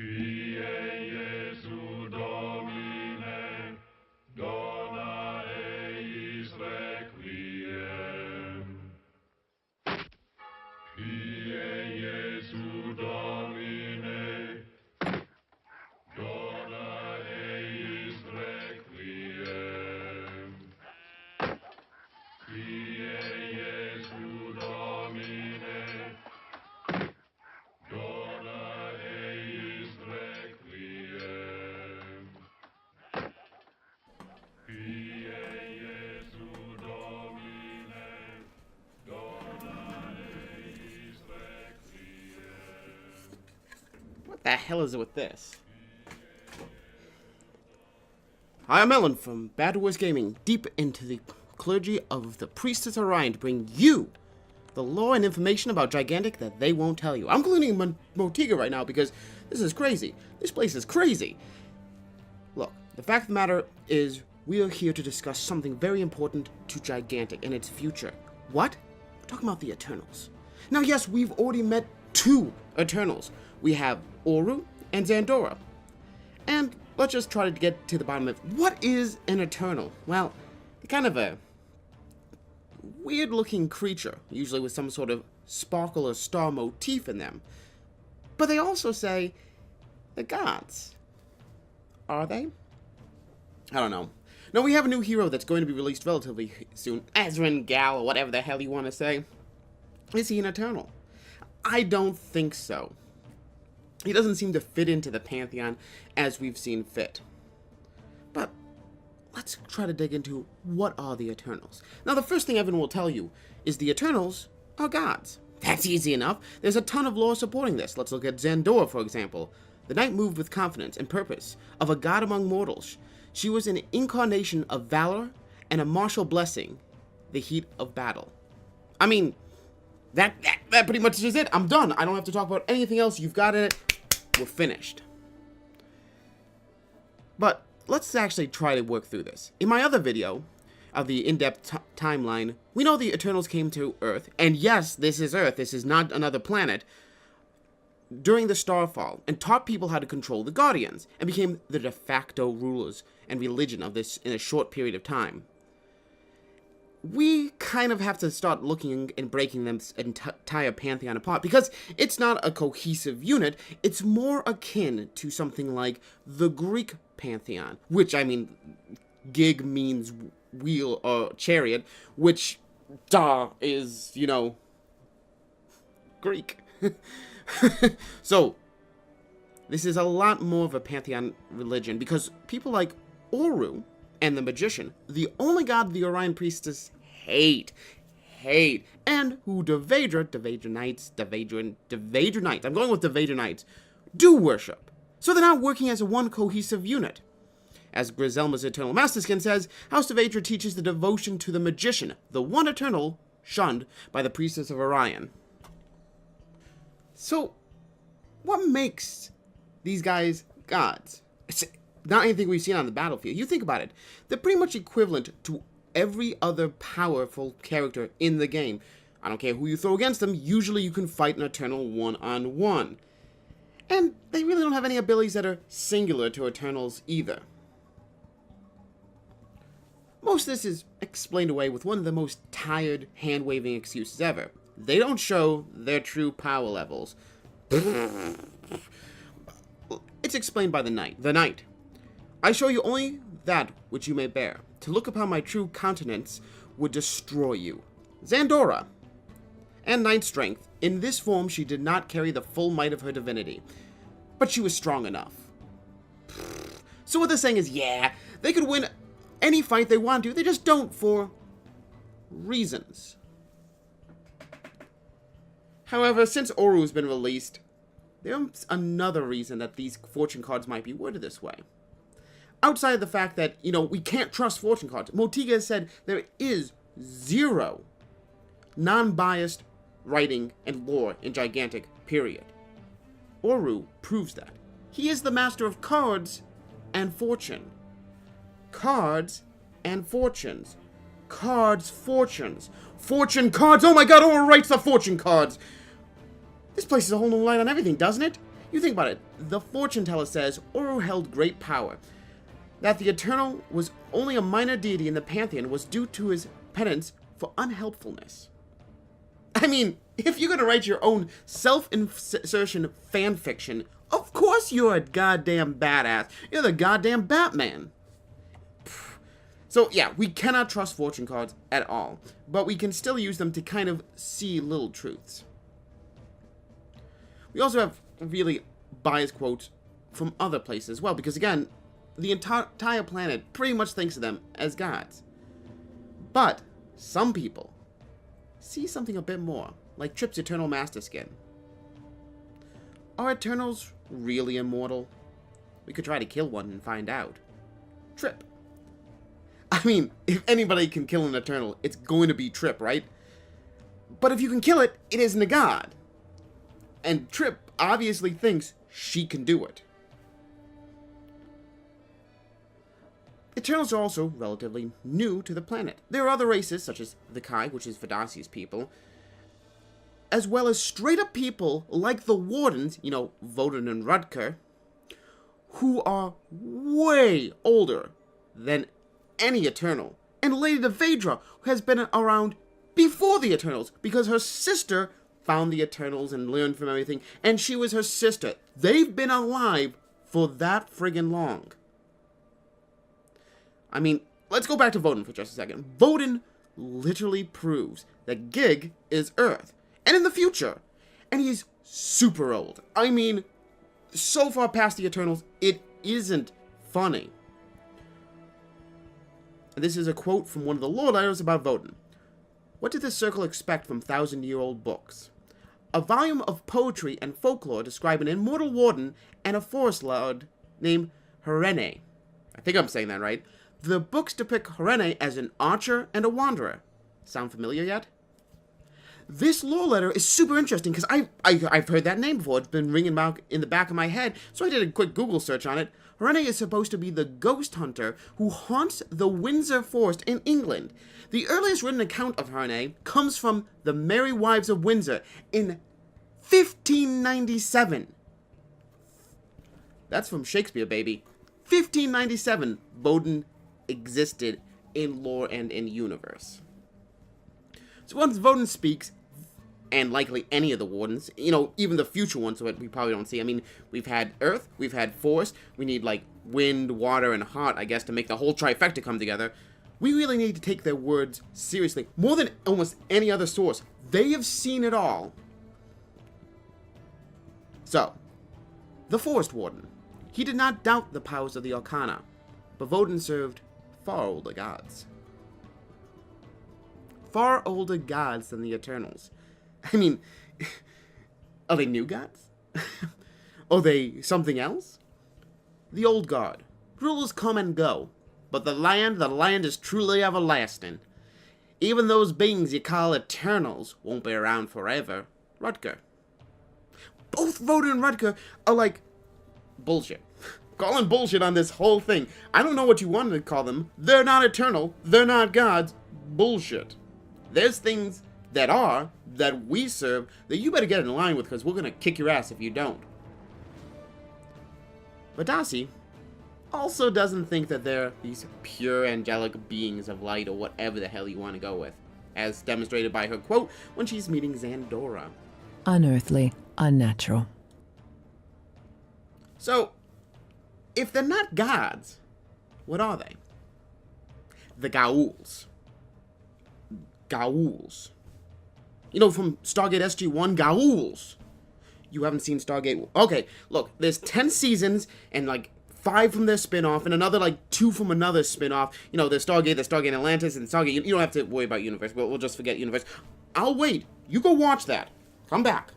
Pie Jesu Domine, dona eis requiem. Pie Jesu Domine, dona eis requiem. Pie Jesu Domine, dona eis requiem. Pie Jesu Domine, dona eis requiem. What the hell is it with this? Hi, I'm Ellen from FBTWGaming, deep into the clergy of the Priestess Orion to bring you the lore and information about Gigantic that they won't tell you. I'm cleaning Motiga right now because this is crazy. This place is crazy. Look, the fact of the matter is we are here to discuss something very important to Gigantic and its future. What? We're talking about the Eternals. Now, yes, we've already met two Eternals. We have Oru and Zandora. And let's just try to get to the bottom of it. What is an Eternal? Well, they're kind of a weird-looking creature, usually with some sort of sparkle or star motif in them. But they also say they're gods. Are they? I don't know. Now, we have a new hero that's going to be released relatively soon. Ezran Gal, or whatever the hell you want to say. Is he an Eternal? I don't think so. He doesn't seem to fit into the pantheon as we've seen fit. But let's try to dig into what are the Eternals. Now, the first thing Evan will tell you is the Eternals are gods. That's easy enough. There's a ton of lore supporting this. Let's look at Zandora, for example. The knight moved with confidence and purpose of a god among mortals. She was an incarnation of valor and a martial blessing, the heat of battle. I mean, that pretty much is it. I'm done. I don't have to talk about anything else. You've got it. We're finished. But let's actually try to work through this. In my other video of the in-depth timeline, we know the Eternals came to Earth, and yes, this is Earth, this is not another planet, during the Starfall, and taught people how to control the Guardians, and became the de facto rulers and religion of this in a short period of time. We kind of have to start looking and breaking this entire pantheon apart, because it's not a cohesive unit, it's more akin to something like the Greek pantheon, which, I mean, gig means wheel or chariot, which, is, you know, Greek. So, this is a lot more of a pantheon religion, because people like Oru and the Magician, the only god the Orion Priestess hate, and who Devadra Knights, I'm going with Devadra Knights, do worship. So they're now working as a one cohesive unit. As Griselma's Eternal Masterskin says, House Devadra teaches the devotion to the Magician, the one Eternal shunned by the Priestess of Orion. So, what makes these guys gods? It's not anything we've seen on the battlefield. You think about it. They're pretty much equivalent to every other powerful character in the game. I don't care who you throw against them, usually you can fight an Eternal one-on-one. And they really don't have any abilities that are singular to Eternals either. Most of this is explained away with one of the most tired, hand-waving excuses ever. They don't show their true power levels. It's explained by the knight. I show you only that which you may bear. To look upon my true countenance would destroy you. Zandora. And knight strength. In this form, she did not carry the full might of her divinity. But she was strong enough. So what they're saying is, yeah, they could win any fight they want to. They just don't for reasons. However, since Oru has been released, there's another reason that these fortune cards might be worded this way. Outside of the fact that, we can't trust fortune cards, Motiga has said there is zero non-biased writing and lore in Gigantic, period. Oru proves that. He is the master of cards and fortune. Cards and fortunes. Cards, fortunes. Fortune cards! Oh my god, Oru writes the fortune cards! This places a whole new light on everything, doesn't it? You think about it. The fortune teller says Oro held great power. That the Eternal was only a minor deity in the pantheon was due to his penance for unhelpfulness. I mean, if you're gonna write your own self-insertion fan fiction, of course you're a goddamn badass. You're the goddamn Batman. So yeah, we cannot trust fortune cards at all, but we can still use them to kind of see little truths. We also have really biased quotes from other places as well, because again, the entire planet pretty much thinks of them as gods. But some people see something a bit more, like Trip's Eternal Master Skin. Are Eternals really immortal? We could try to kill one and find out. Trip. I mean, if anybody can kill an Eternal, it's going to be Trip, right? But if you can kill it, it isn't a god. And Trip obviously thinks she can do it. Eternals are also relatively new to the planet. There are other races, such as the Kai, which is Vidasi's people, as well as straight-up people like the Wardens, you know, Voden and Rutger, who are way older than any Eternal. And Lady Devedra, who has been around before the Eternals, because her sister found the Eternals and learned from everything, and she was her sister. They've been alive for that friggin' long. I mean, let's go back to Voden for just a second. Voden literally proves that Gig is Earth, and in the future. And he's super old. I mean, so far past the Eternals, it isn't funny. This is a quote from one of the lore letters about Voden. What did the Circle expect from thousand-year-old books? A volume of poetry and folklore describe an immortal warden and a forest lord named Herene. I think I'm saying that right. The books depict Herene as an archer and a wanderer. Sound familiar yet? This lore letter is super interesting because I've heard that name before. It's been ringing back in the back of my head, so I did a quick Google search on it. Herene is supposed to be the ghost hunter who haunts the Windsor Forest in England. The earliest written account of Herene comes from the Merry Wives of Windsor in 1597. That's from Shakespeare, baby. 1597, Voden existed in lore and in universe. So once Voden speaks, and likely any of the Wardens, you know, even the future ones, so we probably don't see. I mean, we've had Earth, we've had Forest, we need, like, Wind, Water, and Heart, I guess, to make the whole trifecta come together. We really need to take their words seriously, more than almost any other source. They have seen it all. So, the Forest Warden. He did not doubt the powers of the Arcana, but Voden served far older gods. Far older gods than the Eternals. I mean, are they new gods? Are they something else? The old guard. Rulers come and go, but the land is truly everlasting. Even those beings you call Eternals won't be around forever. Rutger. Both Voden and Rutger are like bullshit. Calling bullshit on this whole thing. I don't know what you wanted to call them. They're not eternal. They're not gods. Bullshit. There's things that we serve, that you better get in line with, because we're going to kick your ass if you don't. But Darcy also doesn't think that they're these pure angelic beings of light, or whatever the hell you want to go with, as demonstrated by her quote when she's meeting Xandora. Unearthly, unnatural. So, if they're not gods, what are they? The Gauls. Gauls. You know, from Stargate SG-1, Gauls. You haven't seen Stargate... Okay, look, there's 10 seasons, and, like, 5 from their spin-off, and another, like, 2 from another spin-off. You know, there's Stargate Atlantis, and Stargate... You don't have to worry about Universe. We'll just forget Universe. I'll wait. You go watch that. Come back.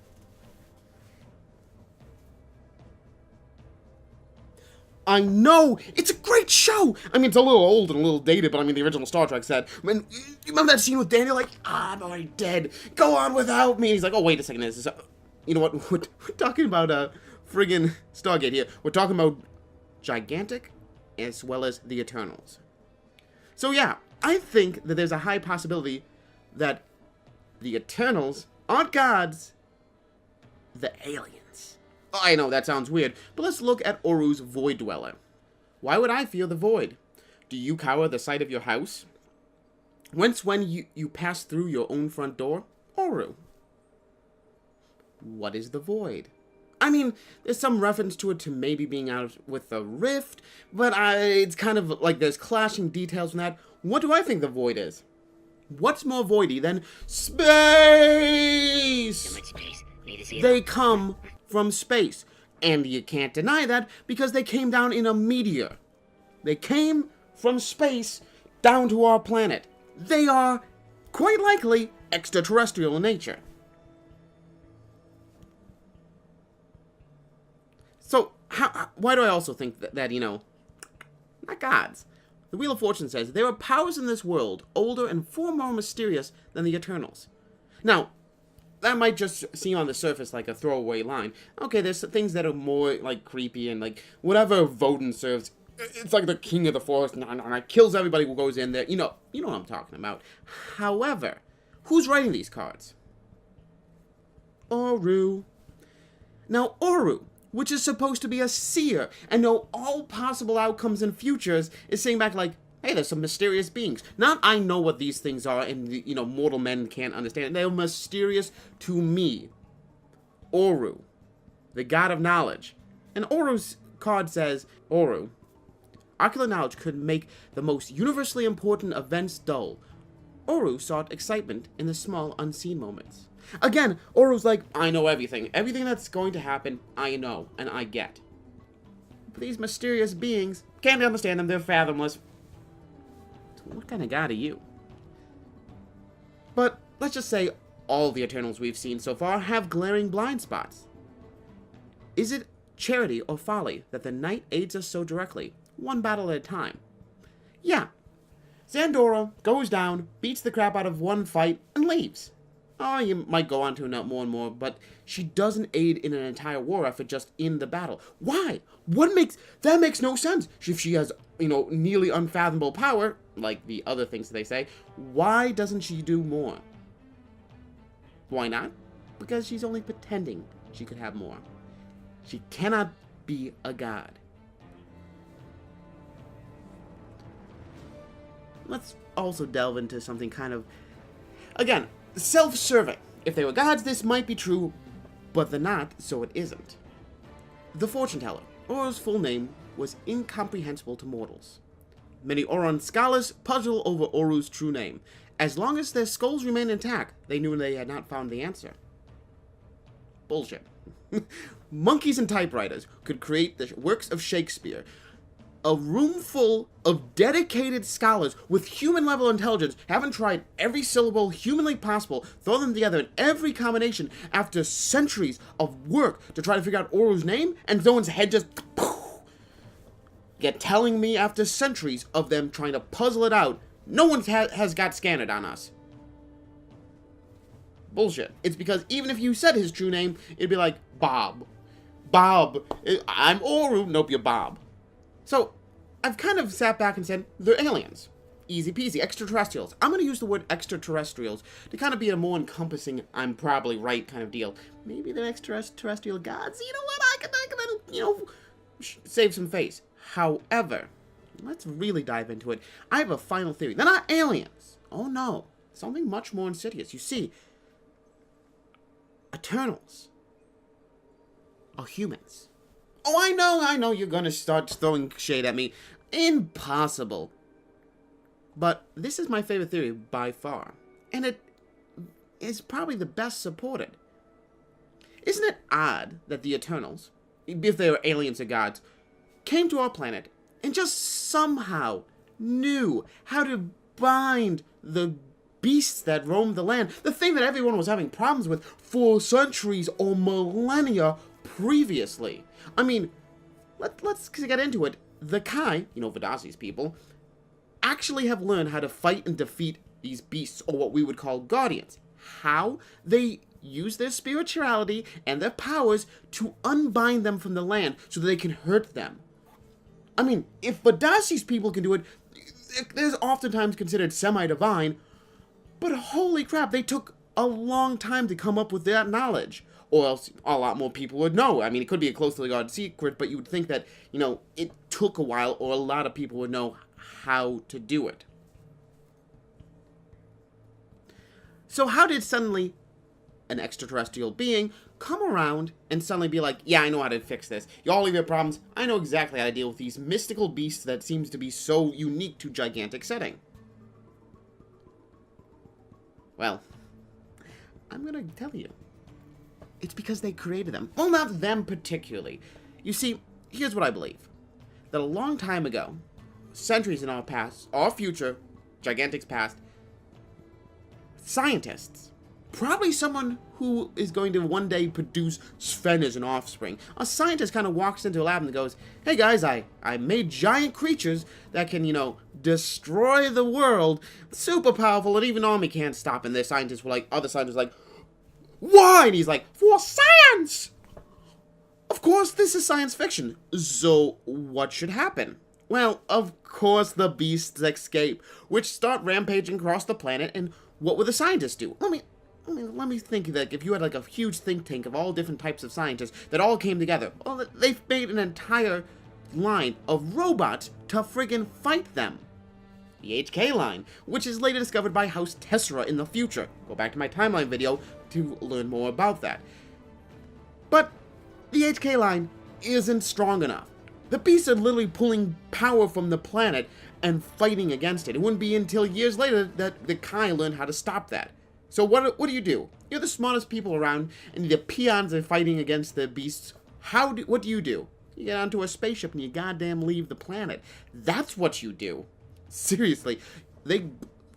I know! It's a great show! I mean, it's a little old and a little dated, but I mean, the original Star Trek said, I mean, you remember that scene with Daniel? Like, I'm already dead. Go on without me. He's like, oh, wait a second. This is, you know what? We're talking about friggin' Stargate here. We're talking about Gigantic as well as the Eternals. So, yeah, I think that there's a high possibility that the Eternals aren't gods, the aliens I know that sounds weird, but let's look at Oru's Void Dweller. Why would I fear the void? Do you cower the sight of your house? Whence when you pass through your own front door? Oru. What is the void? I mean, there's some reference to it to maybe being out with a rift, but it's kind of like there's clashing details from that. What do I think the void is? What's more voidy than space? Too much space. Need to see They come from space, and you can't deny that because they came down in a meteor. They came from space down to our planet. They are, quite likely, extraterrestrial in nature. So, why do I also think that, not gods? The Wheel of Fortune says, there are powers in this world older and far more mysterious than the Eternals. Now, that might just seem on the surface like a throwaway line. Okay, there's things that are more, like, creepy and, like, whatever Vodun serves, it's like the king of the forest, kills everybody who goes in there. You know what I'm talking about. However, who's writing these cards? Oru. Now, Oru, which is supposed to be a seer and know all possible outcomes and futures, is saying back like, hey, there's some mysterious beings. Not I know what these things are and, mortal men can't understand. They're mysterious to me. Oru, the god of knowledge. And Oru's card says, Oru, ocular knowledge could make the most universally important events dull. Oru sought excitement in the small, unseen moments. Again, Oru's like, I know everything. Everything that's going to happen, I know, and I get. But these mysterious beings, can't understand them, they're fathomless. So what kind of god are you? But let's just say all the Eternals we've seen so far have glaring blind spots. Is it charity or folly that the night aids us so directly, one battle at a time? Yeah. Zandora goes down, beats the crap out of one fight, and leaves. Oh, you might go on to not more and more, but she doesn't aid in an entire war effort just in the battle. Why? That makes no sense. If she has, nearly unfathomable power, like the other things they say, why doesn't she do more? Why not? Because she's only pretending she could have more. She cannot be a god. Let's also delve into something kind of, again, self-serving. If they were gods, this might be true, but they're not, so it isn't. The Fortune Teller, Oru's full name, was incomprehensible to mortals. Many Oron scholars puzzle over Oru's true name. As long as their skulls remained intact, they knew they had not found the answer. Bullshit. Monkeys and typewriters could create the works of Shakespeare. A room full of dedicated scholars with human-level intelligence haven't tried every syllable humanly possible, throw them together in every combination after centuries of work to try to figure out Oru's name, and someone's head just... Yet telling me after centuries of them trying to puzzle it out, no one has got scanned on us. Bullshit. It's because even if you said his true name, it'd be like, Bob. Bob. I'm Oru. Nope, you're Bob. So, I've kind of sat back and said, they're aliens. Easy peasy. Extraterrestrials. I'm going to use the word extraterrestrials to kind of be a more encompassing, I'm probably right kind of deal. Maybe they're extraterrestrial gods. You know what? I can save some face. However, let's really dive into it. I have a final theory. They're not aliens. Oh no. Something much more insidious. You see, Eternals are humans. Oh, I know you're gonna start throwing shade at me. Impossible. But this is my favorite theory by far. And it is probably the best supported. Isn't it odd that the Eternals, if they were aliens or gods, came to our planet and just somehow knew how to bind the beasts that roamed the land, the thing that everyone was having problems with for centuries or millennia previously? I mean, let's get into it. The Kai, Vidasi's people, actually have learned how to fight and defeat these beasts, or what we would call guardians. How? They use their spirituality and their powers to unbind them from the land so that they can hurt them. I mean, if Vidasi's people can do it, they're oftentimes considered semi-divine, but holy crap, they took a long time to come up with that knowledge. or else a lot more people would know. I mean, it could be a close to the guard secret, but you would think that, you know, it took a while, or a lot of people would know how to do it. So how did suddenly an extraterrestrial being come around and suddenly be like, yeah, I know how to fix this. Y'all leave your problems. I know exactly how to deal with these mystical beasts that seems to be so unique to gigantic setting. Well, I'm gonna tell you. It's because they created them. Well, not them particularly. You see, here's what I believe. That a long time ago, centuries in our past, our future, gigantic's past, scientists, probably someone who is going to one day produce Sven as an offspring. A scientist kind of walks into a lab and goes, hey guys, I made giant creatures that can, you know, destroy the world. Super powerful, and even army can't stop. And their scientists were like, other scientists were like, why? And he's like, for science! Of course, this is science fiction. So, what should happen? Well, of course the beasts escape, which start rampaging across the planet, and what would the scientists do? Let me think that if you had like a huge think tank of all different types of scientists that all came together, well, they've made an entire line of robots to friggin' fight them. The HK line, which is later discovered by House Tessera in the future. Go back to my timeline video to learn more about that. But the HK line isn't strong enough. The beasts are literally pulling power from the planet and fighting against it. It wouldn't be until years later that the Kai learned how to stop that. So what do? You're the smartest people around, and the peons are fighting against the beasts. What do? You get onto a spaceship and you goddamn leave the planet. That's what you do. Seriously. They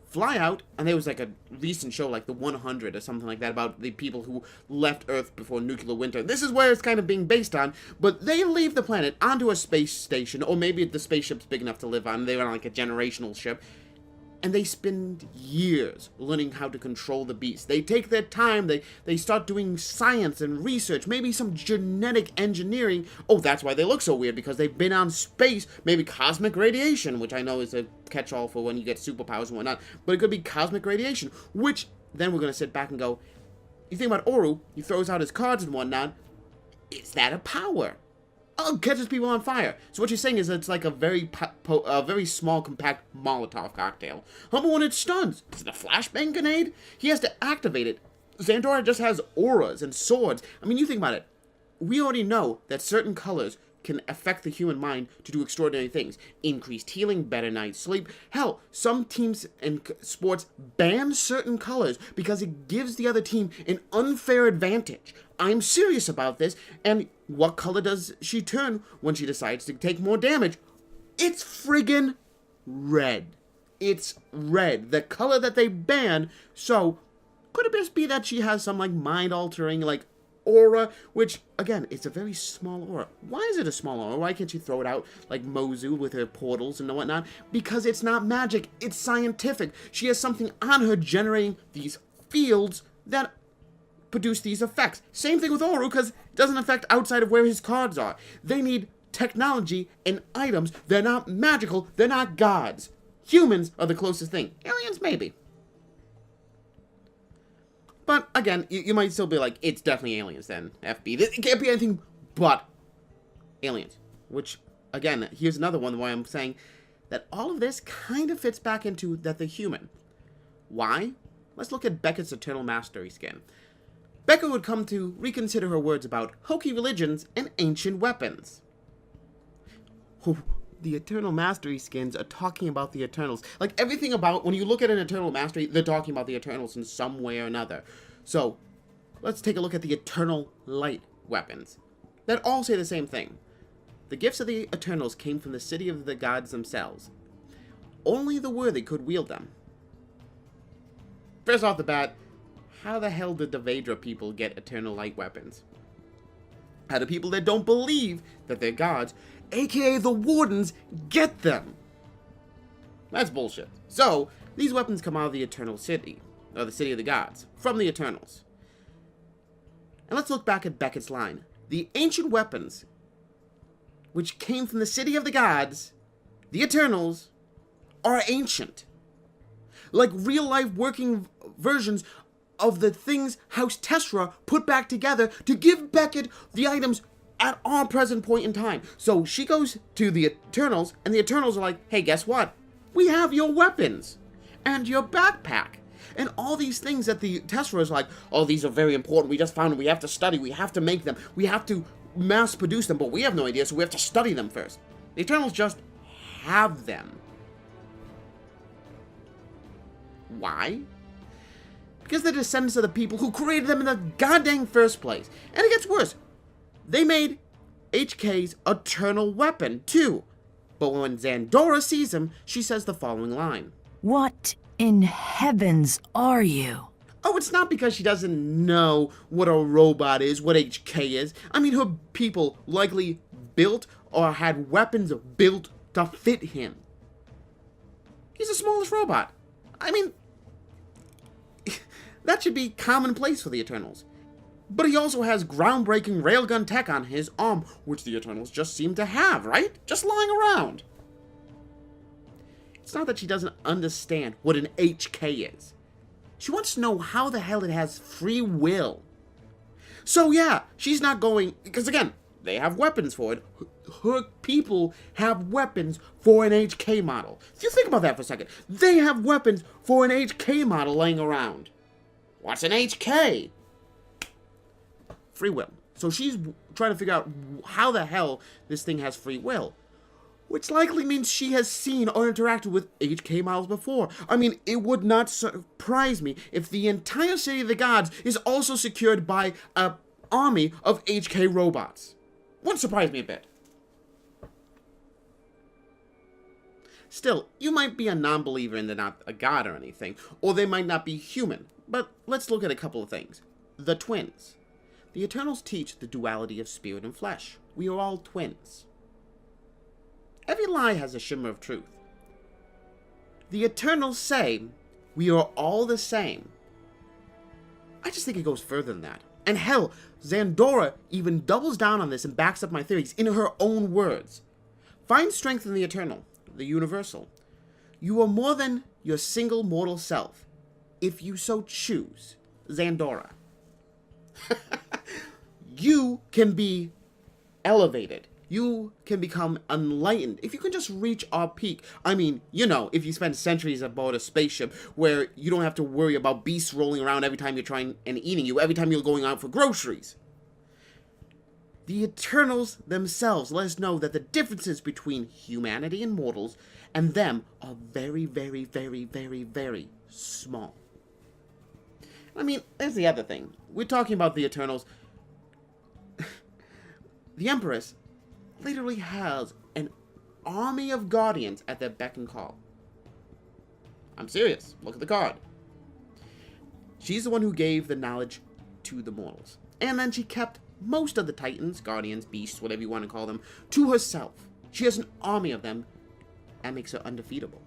fly out, and there was like a recent show, like the 100 or something like that, about the people who left Earth before nuclear winter. This is where it's kind of being based on, but they leave the planet onto a space station, or maybe the spaceship's big enough to live on. They're on like a generational ship. And they spend years learning how to control the beast. They take their time, they start doing science and research, maybe some genetic engineering. Oh, that's why they look so weird, because they've been on space, maybe cosmic radiation, which I know is a catch-all for when you get superpowers and whatnot, but it could be cosmic radiation, which then we're going to sit back and go, you think about Oru, he throws out his cards and whatnot, is that a power? Oh, catches people on fire. So what you're saying is that it's like a very small, compact Molotov cocktail. How about when it stuns? Is it a flashbang grenade? He has to activate it. Xandora just has auras and swords. I mean, you think about it. We already know that certain colors can affect the human mind to do extraordinary things. Increased healing, better night's sleep. Hell, some teams and sports ban certain colors because it gives the other team an unfair advantage. I'm serious about this, and what color does she turn when she decides to take more damage? It's friggin' red. It's red. The color that they ban. So, could it just be that she has some, like, mind-altering, like, aura, which, again, it's a very small aura. Why is it a small aura? Why can't you throw it out like Mozu with her portals and whatnot? Because it's not magic, it's scientific. She has something on her generating these fields that produce these effects. Same thing with Oru, because it doesn't affect outside of where his cards are. They need technology and items. They're not magical, they're not gods. Humans are the closest thing. Aliens, maybe. But, again, you might still be like, it's definitely aliens then, FB. It can't be anything but aliens. Which, again, here's another one why I'm saying that all of this kind of fits back into that they're human. Why? Let's look at Beckett's Eternal Mastery skin. Beckett would come to reconsider her words about hokey religions and ancient weapons. Oh, the Eternal Mastery skins are talking about the Eternals. Like, everything about, when you look at an Eternal Mastery, they're talking about the Eternals in some way or another. So, let's take a look at the Eternal Light weapons. That all say the same thing. The gifts of the Eternals came from the city of the gods themselves. Only the worthy could wield them. First off the bat, how the hell did the Vedra people get Eternal Light weapons? How do people that don't believe that they're gods, aka the Wardens, get them? That's bullshit. So, these weapons come out of the Eternal City, or the City of the Gods, from the Eternals. And let's look back at Beckett's line. The ancient weapons, which came from the City of the Gods, the Eternals, are ancient. Like real-life working versions of the things House Tessera put back together to give Beckett the items at our present point in time. So she goes to the Eternals, and the Eternals are like, hey, guess what? We have your weapons and your backpack. And all these things that the Tessera is like, oh, these are very important. We just found them. We have to study. We have to make them. We have to mass produce them, but we have no idea, so we have to study them first. The Eternals just have them. Why? Because they're descendants of the people who created them in the goddamn first place. And it gets worse. They made HK's eternal weapon, too. But when Zandora sees him, she says the following line. What in heavens are you? Oh, it's not because she doesn't know what a robot is, what HK is. I mean, her people likely built or had weapons built to fit him. He's the smallest robot. I mean, that should be commonplace for the Eternals. But he also has groundbreaking railgun tech on his arm, which the Eternals just seem to have, right? Just lying around. It's not that she doesn't understand what an HK is. She wants to know how the hell it has free will. So yeah, she's not going, because again, they have weapons for it. Her people have weapons for an HK model. If you think about that for a second, they have weapons for an HK model laying around. What's an HK? Free will. So she's trying to figure out how the hell this thing has free will. Which likely means she has seen or interacted with HK models before. I mean, it would not surprise me if the entire City of the Gods is also secured by an army of HK robots. Wouldn't surprise me a bit. Still, you might be a non-believer and they're not a god or anything, or they might not be human. But let's look at a couple of things. The twins. The Eternals teach the duality of spirit and flesh. We are all twins. Every lie has a shimmer of truth. The Eternals say we are all the same. I just think it goes further than that. And hell, Zandora even doubles down on this and backs up my theories in her own words. Find strength in the eternal, the universal. You are more than your single mortal self, if you so choose, Zandora. You can be elevated. You can become enlightened if you can just reach our peak. I mean, you know, if you spend centuries aboard a spaceship where you don't have to worry about beasts rolling around every time you're trying and eating you, every time you're going out for groceries. The Eternals themselves let us know that the differences between humanity and mortals and them are very, very, very, very, very small. I mean, there's the other thing. We're talking about the Eternals. The Empress literally has an army of guardians at their beck and call. I'm serious. Look at the card. She's the one who gave the knowledge to the mortals. And then she kept most of the titans, guardians, beasts, whatever you want to call them, to herself. She has an army of them and makes her undefeatable.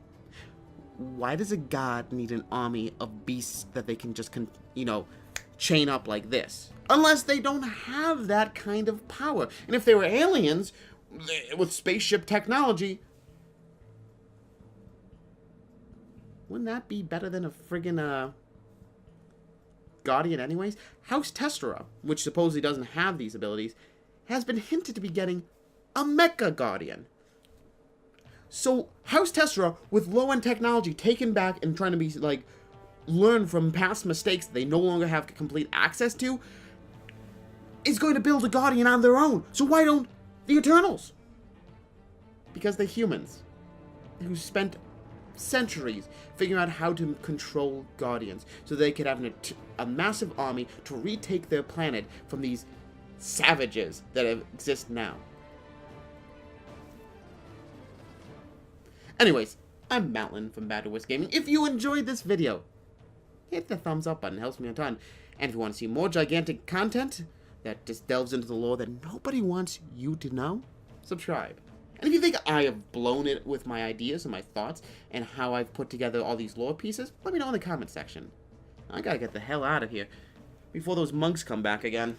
Why does a god need an army of beasts that they can just, chain up like this? Unless they don't have that kind of power. And if they were aliens with spaceship technology, wouldn't that be better than a friggin' Guardian anyways? House Tessera, which supposedly doesn't have these abilities, has been hinted to be getting a Mecha Guardian. So House Tessera, with low-end technology taken back and trying to be, learn from past mistakes they no longer have complete access to, is going to build a Guardian on their own. So why don't the Eternals? Because they're humans who spent centuries figuring out how to control Guardians so they could have a massive army to retake their planet from these savages that exist now. Anyways, I'm Mattlin from FBTWGaming. If you enjoyed this video, hit the thumbs up button. It helps me a ton. And if you want to see more gigantic content that just delves into the lore that nobody wants you to know, subscribe. And if you think I have blown it with my ideas and my thoughts and how I've put together all these lore pieces, let me know in the comment section. I gotta get the hell out of here before those monks come back again.